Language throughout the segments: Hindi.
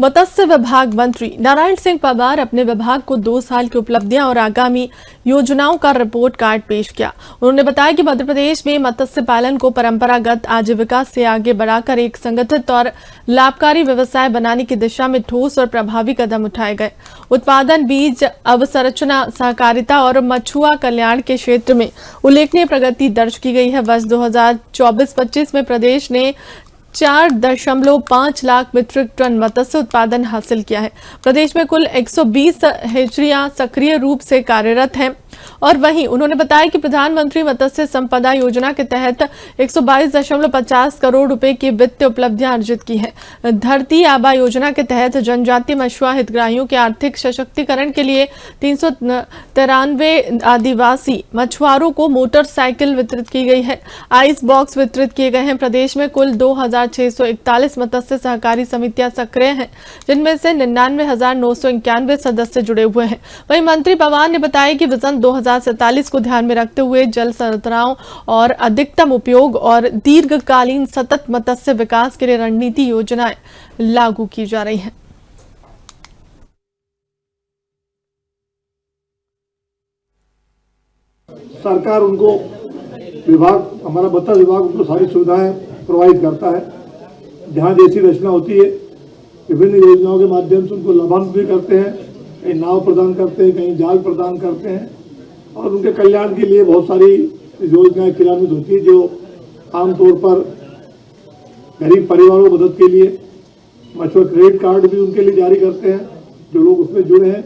मत्स्य विभाग मंत्री नारायण सिंह परमार अपने विभाग को 2 साल की उपलब्धियां और आगामी योजनाओं का रिपोर्ट कार्ड पेश किया। उन्होंने बताया कि मध्य प्रदेश में मत्स्य पालन को परंपरागत आजीविका से आगे बढ़ाकर एक संगठित और लाभकारी व्यवसाय बनाने की दिशा में ठोस और प्रभावी कदम उठाए गए। उत्पादन, बीज अवसंरचना, सहकारिता और मछुआ कल्याण के क्षेत्र में उल्लेखनीय प्रगति दर्ज की गई है। वर्ष 2024-25 में प्रदेश ने 4.5 लाख मीट्रिक टन मत्स्य उत्पादन हासिल किया है। प्रदेश में कुल 120 हेचरियां सक्रिय रूप से कार्यरत हैं। और वहीं उन्होंने बताया कि प्रधानमंत्री मत्स्य संपदा योजना के तहत 122.50 करोड़ रुपए की वित्तीय उपलब्धियां अर्जित की है। धरती आबा योजना के तहत जनजातीय मछुआ हितग्राहियों के आर्थिक सशक्तिकरण के लिए 393 आदिवासी मछुआरों को मोटरसाइकिल वितरित की गई है। आइस बॉक्स वितरित किए गए हैं। प्रदेश में कुल 2641 मत्स्य सहकारी समितियां सक्रिय हैं, जिनमें से 99,991 सदस्य जुड़े हुए हैं। वहीं मंत्री पवार ने बताया कि विजन 2047 को ध्यान में रखते हुए जल संरचनाओं और अधिकतम उपयोग और दीर्घकालीन सतत मत्स्य विकास के लिए रणनीति योजनाएं लागू की जा रही हैं। सरकार उनको हमारा मत्स्य विभाग उनको सारी सुविधाएं प्रोवाइड करता है। जहाँ जैसी रचना होती है विभिन्न योजनाओं के माध्यम से उनको लाभान्वित भी करते हैं। कहीं नाव प्रदान करते हैं, कहीं जाल प्रदान करते हैं और उनके कल्याण के लिए बहुत सारी योजनाएं क्रियान्वित होती है, जो आमतौर पर गरीब परिवारों की मदद के लिए मछुआ क्रेडिट कार्ड भी उनके लिए जारी करते हैं, जो लोग उसमें जुड़े हैं,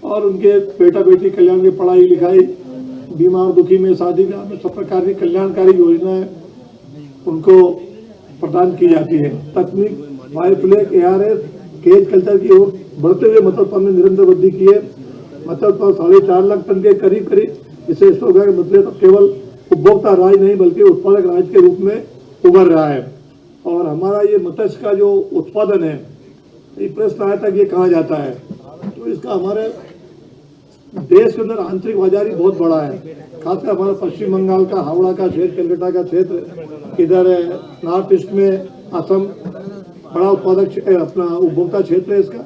और उनके बेटा बेटी कल्याण की पढ़ाई लिखाई, बीमार दुखी में शादी का सब प्रकार की कल्याणकारी योजनाएं उनको प्रदान की जाती है। तकनीक, बायोफ्लैग, ARS, केज कल्चर की ओर बढ़ते हुए मत्स्य उत्पादन में निरंतर वृद्धि की है। मत्स्य उत्पादन 4.5 लाख टन के करीब इसे इस हो गया कि मतलब केवल उपभोक्ता राज्य नहीं बल्कि उत्पादक राज्य के रूप में उभर रहा है। और हमारा ये मत्स्य का जो उत्पादन है, ये प्रश्न आया था कि ये कहाँ जाता है, तो इसका हमारे देश के अंदर आंतरिक बाजार ही बहुत बड़ा है। खासकर हमारा पश्चिम बंगाल का हावड़ा का क्षेत्र, कलकत्ता का क्षेत्र, इधर नॉर्थ ईस्ट में असम बड़ा उत्पादक अपना उपभोक्ता क्षेत्र है इसका,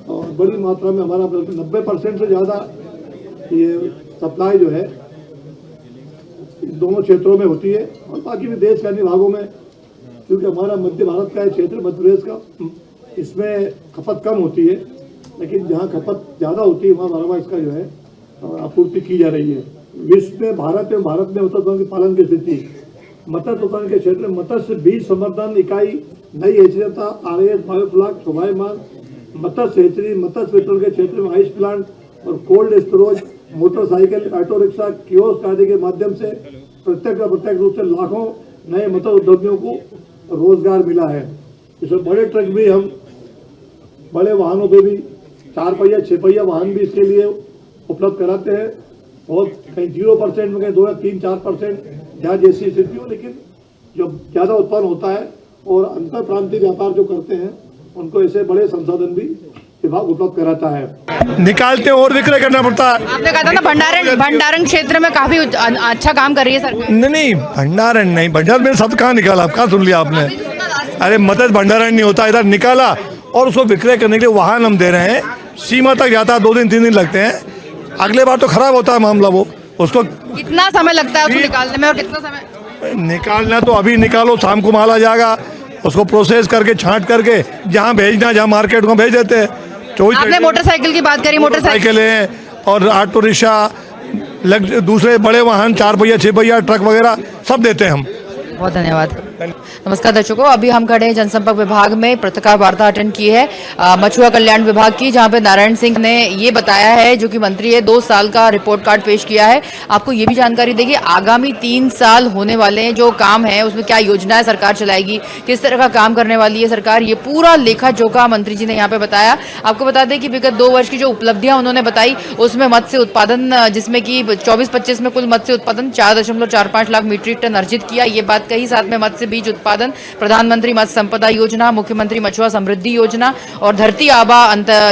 और बड़ी मात्रा में हमारा 90% से ज़्यादा ये सप्लाई जो है दोनों क्षेत्रों में होती है। और बाकी भी देश के अन्य भागों में, क्योंकि हमारा मध्य भारत का क्षेत्र, मध्य प्रदेश का, इसमें खपत कम होती है, लेकिन जहाँ खपत ज़्यादा होती है वहाँ बारहमास इसका जो है आपूर्ति की जा रही है। विश्व में भारत में मत्स्य उत्पादन के पालन की स्थिति, मत्स्य उत्पादन के क्षेत्र में मत्स्य बीज संवर्धन इकाई, नई हेचरिया, RAS, बायोफ्लैग, शोभायमान मत्स्य हेचरी, मत्स्य पेट्रोल के क्षेत्र में आइस प्लांट और cold storage, motorcycle, auto rickshaw, kiosk आदि के माध्यम से प्रत्यक्ष व अप्रत्यक्ष रूप से लाखों नए मत्स्य उद्यमियों को रोजगार मिला है। इसमें बड़े ट्रक भी, हम बड़े वाहनों पे भी 4 पहिया 6 पहिया वाहन भी इसके लिए उपलब्ध कराते हैं। और कहीं 0% में, कहीं 2 या 3-4% जहाँ जैसी स्थिति हो, लेकिन जो ज़्यादा उत्पन्न होता है और अंतर प्रांतीय व्यापार जो करते हैं उनको ऐसे बड़े संसाधन भी विभाग उपलब्ध कराता है। निकालते और विक्रय करना पड़ता है। आपने कहा था ना भंडारण क्षेत्र में काफी अच्छा काम कर रही है सरकार। नहीं, भंडारण नहीं, भंडारण में सब कहाँ निकाला, कहाँ सुन लिया आपने? अरे मत्स्य भंडारण नहीं होता, इधर निकाला और उसको विक्रय करने के लिए वाहन हम दे रहे हैं। सीमा तक जाता है, 2 दिन 3 दिन लगते हैं। अगले बार तो खराब होता है मामला। वो उसको कितना समय लगता है उसको निकालने में, और कितना समय निकालना? तो अभी निकालो, शाम को माल आ जाएगा। उसको प्रोसेस करके छांट करके जहाँ भेजना, जहाँ मार्केट को भेज देते हैं। आपने मोटरसाइकिल की बात करी, मोटरसाइकिल है और ऑटो रिक्शा, दूसरे बड़े वाहन 4 पहिया 6 पहिया ट्रक वगैरह सब देते हैं हम। बहुत धन्यवाद। नमस्कार दर्शकों, अभी हम खड़े हैं जनसंपर्क विभाग में। पत्रकार वार्ता अटेंड की है मछुआ कल्याण विभाग की, जहां पे नारायण सिंह ने ये बताया है, जो कि मंत्री है, 2 साल का रिपोर्ट कार्ड पेश किया है। आपको ये भी जानकारी देगी आगामी 3 साल होने वाले हैं जो काम है उसमें क्या योजनाएं सरकार चलाएगी, किस तरह का काम करने वाली है सरकार, ये पूरा लेखा जोखा मंत्री जी ने यहाँ पे बताया। आपको बता दें कि विगत 2 वर्ष की जो उपलब्धियां उन्होंने बताई उसमें मत्स्य उत्पादन, जिसमें कि 24-25 में कुल मत्स्य उत्पादन 4.45 लाख मीट्रिक टन अर्जित किया, ये बात कही। साथ में मत्स्य बीज उत्पादन, प्रधानमंत्री मत्स्य संपदा योजना, मुख्यमंत्री मछुआ समृद्धि योजना और धरती आबा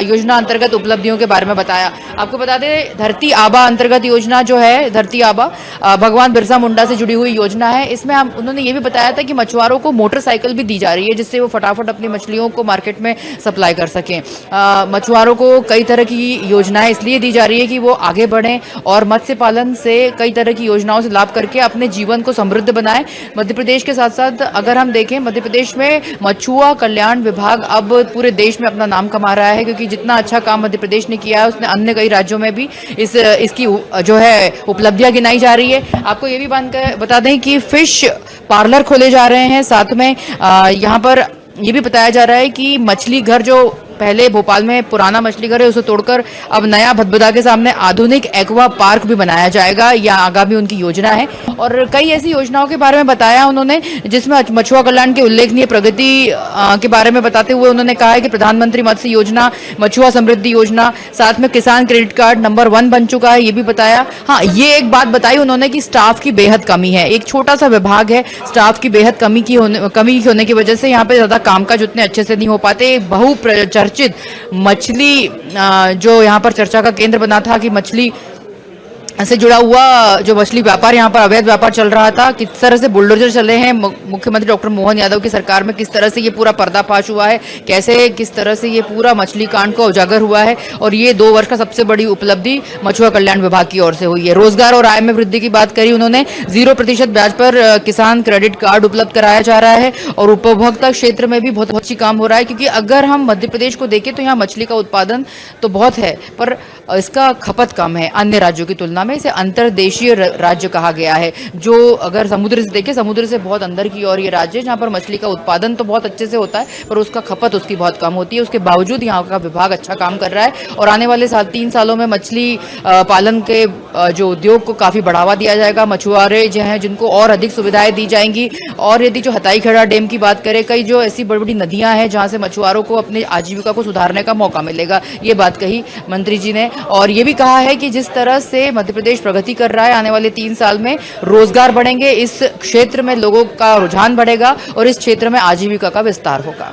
योजना अंतर्गत उपलब्धियों के बारे में बताया। आपको बता दें, धरती आबा अंतर्गत योजना जो है, धरती आबा भगवान बिरसा मुंडा से जुड़ी हुई योजना है। इसमें उन्होंने ये भी बताया था कि मछुआरों को मोटरसाइकिल भी दी जा रही है, जिससे वो फटाफट अपनी मछलियों को मार्केट में सप्लाई कर सकें। मछुआरों को कई तरह की योजनाएं इसलिए दी जा रही है कि वो आगे बढ़ें और मत्स्य पालन से कई तरह की योजनाओं से लाभ करके अपने जीवन को समृद्ध बनाएं। मध्य प्रदेश के साथ साथ अगर हम देखें, मध्य प्रदेश में मछुआ कल्याण विभाग अब पूरे देश में अपना नाम कमा रहा है, क्योंकि जितना अच्छा काम मध्य प्रदेश ने किया है उसने अन्य कई राज्यों में भी इसकी जो है उपलब्धियां गिनाई जा रही है। आपको ये भी बता दें कि फिश पार्लर खोले जा रहे हैं। साथ में यहाँ पर ये भी बताया जा रहा है कि मछली घर जो पहले भोपाल में पुराना मछली घर है उसे तोड़कर अब नया भदभदा के सामने आधुनिक एक्वा पार्क भी बनाया जाएगा, यह आगामी उनकी योजना है। और कई ऐसी योजनाओं के बारे में बताया उन्होंने, जिसमें मछुआ कल्याण की उल्लेखनीय प्रगति के बारे में बताते हुए उन्होंने कहा है कि प्रधानमंत्री मत्स्य योजना, मछुआ समृद्धि योजना, साथ में किसान क्रेडिट कार्ड नंबर 1 बन चुका है, ये भी बताया। हाँ, ये एक बात बताई उन्होंने कि स्टाफ की बेहद कमी है। एक छोटा सा विभाग है, स्टाफ की बेहद कमी होने की वजह से यहाँ पे ज्यादा कामकाज उतने अच्छे से नहीं हो पाते। बहुचर्चित मछली जो यहाँ पर चर्चा का केंद्र बना था कि मछली से जुड़ा हुआ जो मछली व्यापार, यहाँ पर अवैध व्यापार चल रहा था, किस तरह से बुलडोजर चले हैं। मुख्यमंत्री डॉक्टर मोहन यादव की सरकार में किस तरह से ये पूरा पर्दाफाश हुआ है, कैसे किस तरह से ये पूरा मछली कांड को उजागर हुआ है। और ये 2 वर्ष का सबसे बड़ी उपलब्धि मछुआ कल्याण विभाग की ओर से हुई है। रोजगार और आय में वृद्धि की बात करी उन्होंने। 0% ब्याज पर किसान क्रेडिट कार्ड उपलब्ध कराया जा रहा है और उपभोक्ता क्षेत्र में भी बहुत अच्छी काम हो रहा है, क्योंकि अगर हम मध्य प्रदेश को देखें तो यहाँ मछली का उत्पादन तो बहुत है, पर इसका खपत कम है अन्य राज्यों की तुलना में। इसे अंतर्देशीय राज्य कहा गया है, जो अगर समुद्र से देखें, समुद्र से बहुत अंदर की ओर ये राज्य है, जहाँ पर मछली का उत्पादन तो बहुत अच्छे से होता है पर उसका खपत उसकी बहुत कम होती है। उसके बावजूद यहाँ का विभाग अच्छा काम कर रहा है और आने वाले 3 सालों में मछली पालन के जो उद्योग को काफी बढ़ावा दिया जाएगा। मछुआरे जो हैं जिनको और अधिक सुविधाएं दी जाएंगी। और यदि जो हताईखेड़ा डैम की बात करें, कई जो ऐसी बड़ी बड़ी नदियां हैं जहां से मछुआरों को अपनी आजीविका को सुधारने का मौका मिलेगा, ये बात कही मंत्री जी ने। और ये भी कहा है कि जिस तरह से मध्य प्रदेश प्रगति कर रहा है, आने वाले 3 साल में रोजगार बढ़ेंगे, इस क्षेत्र में लोगों का रुझान बढ़ेगा और इस क्षेत्र में आजीविका का विस्तार होगा।